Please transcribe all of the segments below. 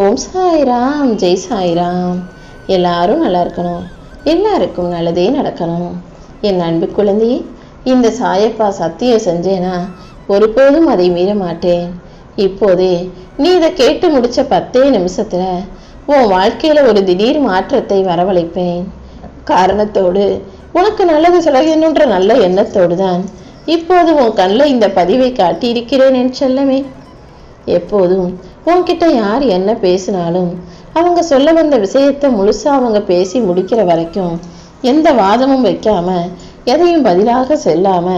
ஓம் சாய்ராம், ஜெய் சாய்ராம். எல்லாரும் நல்லா இருக்கணும், எல்லாருக்கும் நல்லதே நடக்கணும். என் அன்பு குழந்தையே, இந்த சாயப்பா சத்தியம் செஞ்சேனா ஒருபோதும் அதை மீற மாட்டேன். இப்போதே நீ இதை கேட்டு முடிச்ச 10 நிமிஷத்துல உன் வாழ்க்கையில ஒரு திடீர் மாற்றத்தை வரவழைப்பேன். காரணத்தோடு உனக்கு நல்லது சொல்லணுன்ற நல்ல எண்ணத்தோடு தான் இப்போது உன் கண்ணில் இந்த பதிவை காட்டியிருக்கிறேன் என் செல்லமே. எப்போதும் உன்கிட்ட யார் என்ன பேசினாலும் அவங்க சொல்ல வந்த விஷயத்தை முழுசா அவங்க பேசி முடிக்கிற வரைக்கும் எந்த வாதமும் வைக்காம, எதையும் பதிலாக செல்லாம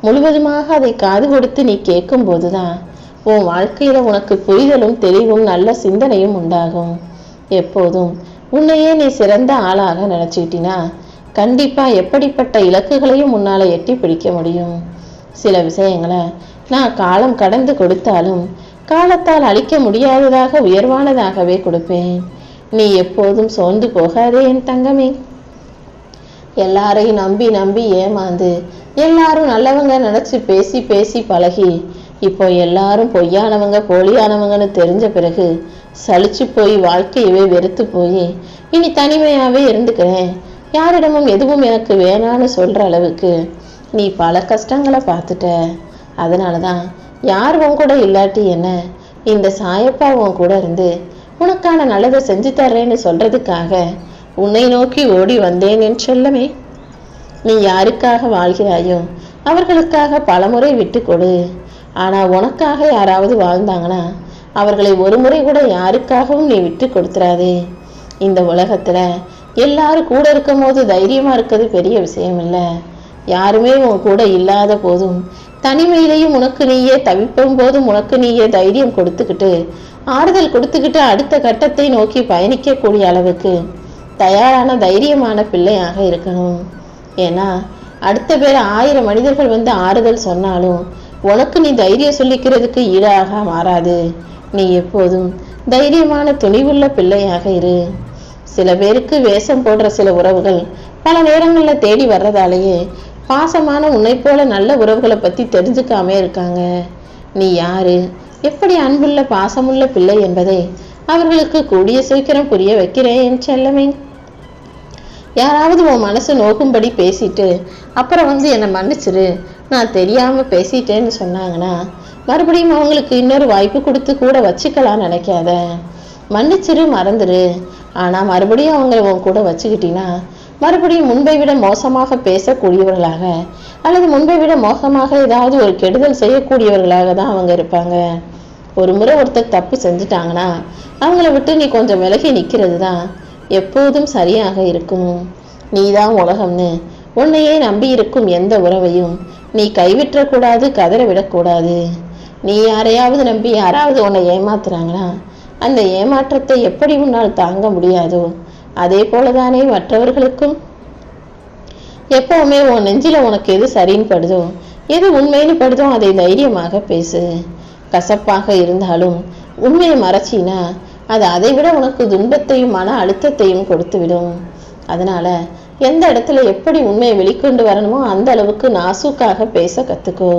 முழுவதுமாக அதை காது கொடுத்து நீ கேட்கும் போதுதான் உன் வாழ்க்கையில உனக்கு புரிதலும் தெளிவும் நல்ல சிந்தனையும் உண்டாகும். எப்போதும் உன்னையே நீ சிறந்த ஆளாக நினைச்சுக்கிட்டினா கண்டிப்பா எப்படிப்பட்ட இலக்குகளையும் உன்னால எட்டி பிடிக்க முடியும். சில விஷயங்களை நான் காலம் கடந்து கொடுத்தாலும் காலத்தால் அழிக்க முடியாததாக உயர்வானதாகவே கொடுப்பேன். நீ எப்போதும் சோர்ந்து போகாதே என் தங்கமே. எல்லாரையும் நம்பி நம்பி ஏமாந்து எல்லாரும் நல்லவங்க நினைச்சு பேசி பேசி பழகி இப்போ எல்லாரும் பொய்யானவங்க போலியானவங்கன்னு தெரிஞ்ச பிறகு சலிச்சு போய் வாழ்க்கையவே வெறுத்து போய் இனி தனிமையாவே இருந்துக்கிறேன், யாரிடமும் எதுவும் எனக்கு வேணான்னு சொல்ற அளவுக்கு நீ பல கஷ்டங்களை பார்த்துட்ட. அதனாலதான் யார் உன் கூட இல்லாட்டி என்ன, இந்த சாயப்பா உன் கூட இருந்து உனக்கான நல்லதை செஞ்சு தர்றேன்னு சொல்றதுக்காக உன்னை நோக்கி ஓடி வந்தேன் என் செல்லமே. நீ யாருக்காக வாழ்கிறாயோ அவர்களுக்காக பலமுறை விட்டு கொடு. ஆனா உனக்காக யாராவது வாழ்ந்தாங்கன்னா அவர்களை ஒரு முறை கூட யாருக்காகவும் நீ விட்டு கொடுத்துறாதே. இந்த உலகத்துல எல்லாரும் கூட இருக்கும் போது தைரியமா இருக்கிறது பெரிய விஷயம் இல்லை. யாருமே உன் கூட இல்லாத போதும் தனிமையிலையும் உனக்கு நீயே தவிப்பும் போதும் உனக்கு நீயே தைரியம் கொடுத்துக்கிட்டு ஆறுதல் கொடுத்துக்கிட்டு அடுத்த கட்டத்தை நோக்கி பயணிக்கக்கூடிய அளவுக்கு தயாரான தைரியமான பிள்ளையாக இருக்கணும். ஏன்னா அடுத்த பேர் 1000 மனிதர்கள் வந்து ஆறுதல் சொன்னாலும் உனக்கு நீ தைரியம் சொல்லிக்கிறதுக்கு ஈடாக மாறாது. நீ எப்போதும் தைரியமான துணிவுள்ள பிள்ளையாக இரு. சில பேருக்கு வேஷம் போடுற சில உறவுகள் பல நேரங்களில் தேடி வர்றதாலேயே பாசமான உன்னை போல நல்ல உறவுகளை பத்தி தெரிஞ்சுக்காம இருக்காங்க. நீ யாரு, எப்படி அன்புள்ள பாசமுள்ள பிள்ளை என்பதை அவர்களுக்கு கூடிய சீக்கிரம் புரிய வைக்கிறேன் என் செல்லமே. யாராவது உன் மனசு நோக்கும்படி பேசிட்டு அப்புறம் வந்து என்னை மன்னிச்சிரு, நான் தெரியாம பேசிட்டேன்னு சொன்னாங்கன்னா மறுபடியும் அவங்களுக்கு இன்னொரு வாய்ப்பு கொடுத்து கூட வச்சுக்கலாம் நினைக்காத. மன்னிச்சிரு, மறந்துரு. ஆனா மறுபடியும் அவங்க உன் கூட வச்சுக்கிட்டீங்கன்னா மறுபடியும் முன்பை விட மோசமாக பேசக்கூடியவர்களாக அல்லது முன்பை விட மோசமாக ஏதாவது ஒரு கெடுதல் செய்யக்கூடியவர்களாக தான் அவங்க இருப்பாங்க. ஒரு முறை ஒருத்தர் தப்பு செஞ்சுட்டாங்கன்னா அவங்கள விட்டு நீ கொஞ்சம் விலகி நிற்கிறது தான் எப்போதும் சரியாக இருக்கும். நீதான் உலகம்னு உன்னையே நம்பி இருக்கும் எந்த உறவையும் நீ கைவிற்றக்கூடாது, கதற விடக்கூடாது. நீ யாரையாவது நம்பி யாராவது உன்னை ஏமாத்துறாங்கன்னா அந்த ஏமாற்றத்தை எப்படி உன்னால் தாங்க முடியாதோ அதே போலதானே மற்றவர்களுக்கும். எப்பவுமே உன் நெஞ்சில உனக்கு எது சரின்னு படுதோ, எது உண்மைன்னு படுதோ அதை தைரியமாக பேசு. கசப்பாக இருந்தாலும் உண்மையை மறைச்சினா அது அதை விட உனக்கு துன்பத்தையும் மன அழுத்தத்தையும் கொடுத்து விடும். அதனால எந்த இடத்துல எப்படி உண்மையை வெளிக்கொண்டு வரணுமோ அந்த அளவுக்கு நாசூக்காக பேச கத்துக்கோ.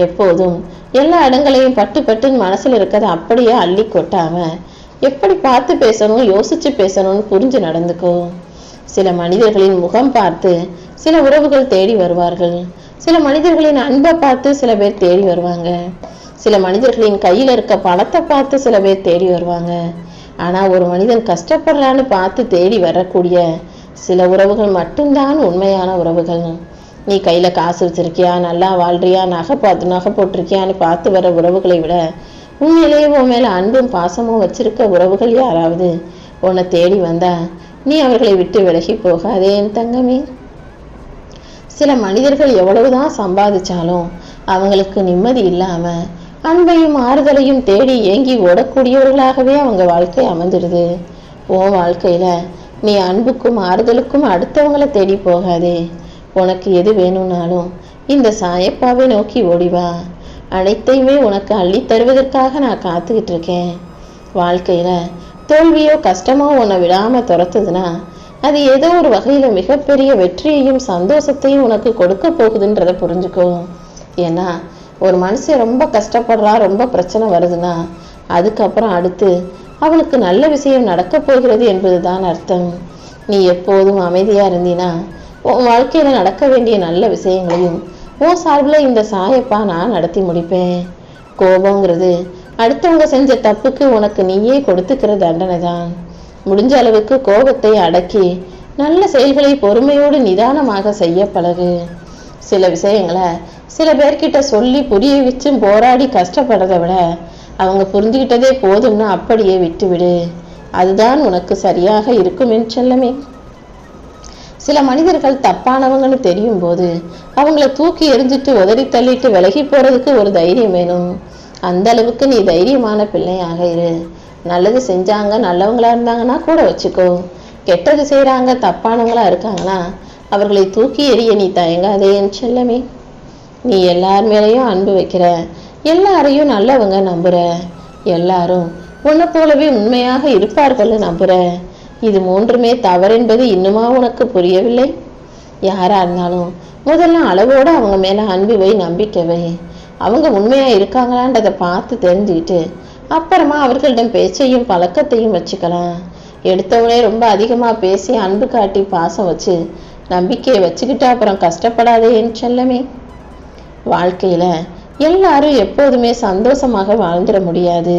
எப்போதும் எல்லா இடங்களையும் பட்டு பட்டுன்னு மனசுல இருக்கிறத அப்படியே அள்ளி கொட்டாம எப்படி பார்த்து பேசணும், யோசிச்சு பேசணும்னு புரிஞ்சு நடந்துக்கோ. சில மனிதர்களின் முகம் பார்த்து சில உறவுகள் தேடி வருவார்கள். சில மனிதர்களின் அன்பை பார்த்து சில பேர் தேடி வருவாங்க. சில மனிதர்களின் கையில இருக்க பணத்தை பார்த்து சில பேர் தேடி வருவாங்க. ஆனா ஒரு மனிதன் கஷ்டப்படுறான்னு பார்த்து தேடி வரக்கூடிய சில உறவுகள் மட்டும்தான் உண்மையான உறவுகள். நீ கையில காசு வச்சிருக்கியா, நல்லா வாழ்றியா, நகை போட்டிருக்கியான்னு பார்த்து வர உறவுகளை விட உண்மையிலேயே உன் மேல அன்பும் பாசமும் வச்சிருக்க உறவுகள் யாராவது உன்னை தேடி வந்தா நீ அவர்களை விட்டு விலகி போகாதே என் தங்கமே. சில மனிதர்கள் எவ்வளவுதான் சம்பாதிச்சாலும் அவங்களுக்கு நிம்மதி இல்லாம அன்பையும் ஆறுதலையும் தேடி ஏங்கி ஓடக்கூடியவர்களாகவே அவங்க வாழ்க்கை அமைஞ்சிடுது. உன் வாழ்க்கையில நீ அன்புக்கும் ஆறுதலுக்கும் அடுத்தவங்களை தேடி போகாதே. உனக்கு எது வேணும்னாலும் இந்த சாயப்பாவை நோக்கி ஓடிவா. அனைத்தையுமே உனக்கு அள்ளி தருவதற்காக நான் காத்துக்கிட்டு இருக்கேன். வாழ்க்கையில தோல்வியோ கஷ்டமோ உன்னை விடாம துரத்துதுன்னா அது ஏதோ ஒரு வகையில மிகப்பெரிய வெற்றியையும் சந்தோஷத்தையும் உனக்கு கொடுக்க போகுதுன்றத புரிஞ்சுக்கோ. ஏன்னா ஒரு மனுஷன் ரொம்ப கஷ்டப்படுறா, ரொம்ப பிரச்சனை வருதுன்னா அதுக்கப்புறம் அடுத்து அவனுக்கு நல்ல விஷயம் நடக்கப் போகிறது என்பதுதான் அர்த்தம். நீ எப்போதும் அமைதியா இருந்தீனா உன் வாழ்க்கையில நடக்க வேண்டிய நல்ல விஷயங்களையும் உன் சார்பில் இந்த சாயப்பா நான் நடத்தி முடிப்பேன். கோபங்கிறது அடுத்தவங்க செஞ்ச தப்புக்கு உனக்கு நீயே கொடுத்துக்கிற தண்டனை தான். முடிஞ்ச அளவுக்கு கோபத்தை அடக்கி நல்ல செயல்களை பொறுமையோடு நிதானமாக செய்ய பழகு. சில விஷயங்களை சில பேர்கிட்ட சொல்லி புரிய வச்சும் போராடி கஷ்டப்படுறதை விட அவங்க புரிஞ்சுக்கிட்டதே போதும்னு அப்படியே விட்டுவிடு. அதுதான் உனக்கு சரியாக இருக்கும் என் செல்லமே. சில மனிதர்கள் தப்பானவங்கன்னு தெரியும் போது அவங்கள தூக்கி எரிஞ்சிட்டு உதறி தள்ளிட்டு விலகி போறதுக்கு ஒரு தைரியம் வேணும். அந்த அளவுக்கு நீ தைரியமான பிள்ளையாக இரு. நல்லது செஞ்சாங்க நல்லவங்களா இருந்தாங்கன்னா கூட வச்சுக்கோ. கெட்டது செய்யறாங்க தப்பானவங்களா இருக்காங்கன்னா அவர்களை தூக்கி எறிய நீ தயங்காதே என் செல்லமே. நீ எல்லார் மேலேயும் அன்பு வைக்கிற, எல்லாரையும் நல்லவங்க நம்புற, எல்லாரும் உன்னை போலவே உண்மையாக இருப்பார்கள்னு நம்புற. இது மூன்றுமே தவறென்பது இன்னுமா உனக்கு புரியவில்லை? யாரா இருந்தாலும் முதல்ல அளவோடு அவங்க மேல அன்பு வை, நம்பிக்கை வை. அவங்க உண்மையா இருக்காங்களான்றதை பார்த்து தெரிஞ்சுக்கிட்டு அப்புறமா அவர்களிடம் பேச்சையும் பழக்கத்தையும் வச்சுக்கலாம். எடுத்தவனே ரொம்ப அதிகமா பேசி அன்பு காட்டி பாசம் வச்சு நம்பிக்கையை வச்சுக்கிட்டு அப்புறம் கஷ்டப்படாதே என் செல்லமே. வாழ்க்கையில எல்லாரும் எப்போதுமே சந்தோஷமாக வாழ்ந்துட முடியாது.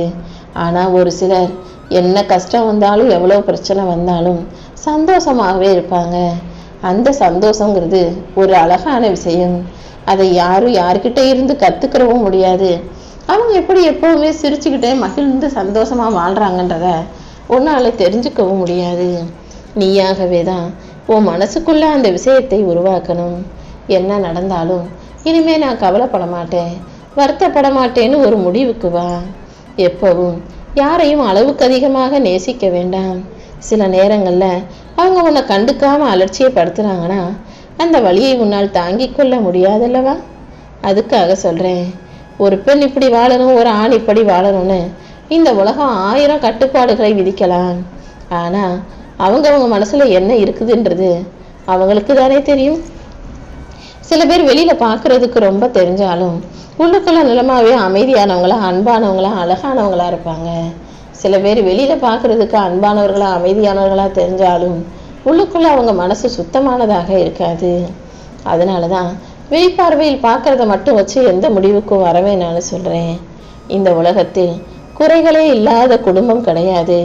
ஆனா ஒரு சிலர் என்ன கஷ்டம் வந்தாலும் எவ்வளவு பிரச்சனை வந்தாலும் சந்தோஷமாகவே இருப்பாங்க. அந்த சந்தோஷங்கிறது ஒரு அழகான விஷயம். அதை யாரும் யார்கிட்ட இருந்து கத்துக்கிறவும் முடியாது. அவங்க எப்படி எப்பவுமே சிரிச்சுக்கிட்டே மகிழ்ந்து சந்தோஷமா வாழ்றாங்கன்றத உன்னால தெரிஞ்சுக்கவும் முடியாது. நீயாகவே தான் உன் மனசுக்குள்ள அந்த விஷயத்தை உருவாக்கணும். என்ன நடந்தாலும் இனிமே நான் கவலைப்பட மாட்டேன், வருத்தப்பட மாட்டேன்னு ஒரு முடிவுக்கு வா. எப்பவும் யாரையும் அளவுக்கு அதிகமாக நேசிக்க வேண்டாம். சில நேரங்கள்ல அவங்க உன்னை கண்டுக்காம அலட்சியப்படுத்துறாங்கன்னா அந்த வழியை உன்னால் தாங்கிக் கொள்ள முடியாதல்லவா? அதுக்காக சொல்றேன், ஒரு பெண் இப்படி வாழணும், ஒரு ஆண் இப்படி வாழணும்னு இந்த உலகம் 1000 கட்டுப்பாடுகளை விதிக்கலாம். ஆனா அவங்க மனசுல என்ன இருக்குதுன்றது அவங்களுக்கு தானே தெரியும். சில பேர் வெளியில பாக்குறதுக்கு ரொம்ப தெரிஞ்சாலும் உள்ளுக்குள்ள நிலமாவே அமைதியானவங்களா, அன்பானவங்களா, அழகானவங்களா இருப்பாங்க. சில பேர் வெளியில பாக்குறதுக்கு அன்பானவர்களா, அமைதியானவர்களா தெரிஞ்சாலும் உள்ளுக்குள்ள அவங்க மனசு சுத்தமானதாக இருக்காது. அதனாலதான் வெளிப்பார்வையில் பார்க்கறத மட்டும் வச்சு எந்த முடிவுக்கும் வரவே நான் சொல்றேன். இந்த உலகத்தில் குறைகளே இல்லாத குடும்பம் கிடையாது.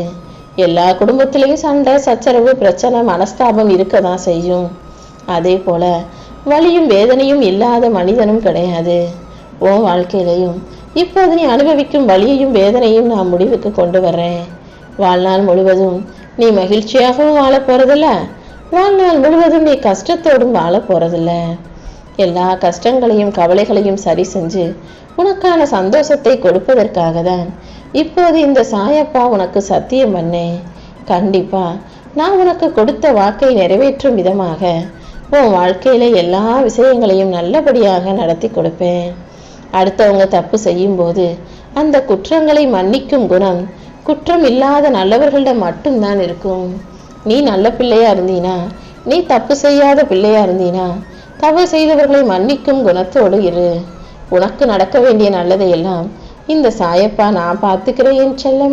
எல்லா குடும்பத்திலையும் சண்டை, சச்சரவு, பிரச்சனை, மனஸ்தாபம் இருக்கதான் செய்யும். அதே போல வலியும் வேதனையும் இல்லாத மனிதனும் கிடையாது. உன் வாழ்க்கையிலையும் இப்போது நீ அனுபவிக்கும் வலியையும் வேதனையும் நான் முடிவுக்கு கொண்டு வர்றேன். வாழ்நாள் முழுவதும் நீ மகிழ்ச்சியாகவும் வாழ போறதில்ல, வாழ்நாள் முழுவதும் நீ கஷ்டத்தோடும் வாழ போறதில்ல. எல்லா கஷ்டங்களையும் கவலைகளையும் சரி செஞ்சு உனக்கான சந்தோஷத்தை கொடுப்பதற்காக தான் இப்போது இந்த சாயப்பா உனக்கு சத்தியம் பண்ணேன். கண்டிப்பா நான் உனக்கு கொடுத்த வாக்கை நிறைவேற்றும் விதமாக உன் வாழ்க்கையில எல்லா விஷயங்களையும் நல்லபடியாக நடத்தி கொடுப்பேன். அடுத்தவங்க தப்பு செய்யும் போது அந்த குற்றங்களை மன்னிக்கும் குணம் குற்றம் இல்லாத நல்லவர்களிடம் மட்டும்தான் இருக்கும். நீ நல்ல பிள்ளையா இருந்தீனா, நீ தப்பு செய்யாத பிள்ளையா இருந்தீனா, தவறு செய்தவர்களை மன்னிக்கும் குணத்தோடு இரு. உனக்கு நடக்க வேண்டிய நல்லதை எல்லாம் இந்த சாயப்பா நான் பார்த்துக்கிறேன் என் செல்லம்.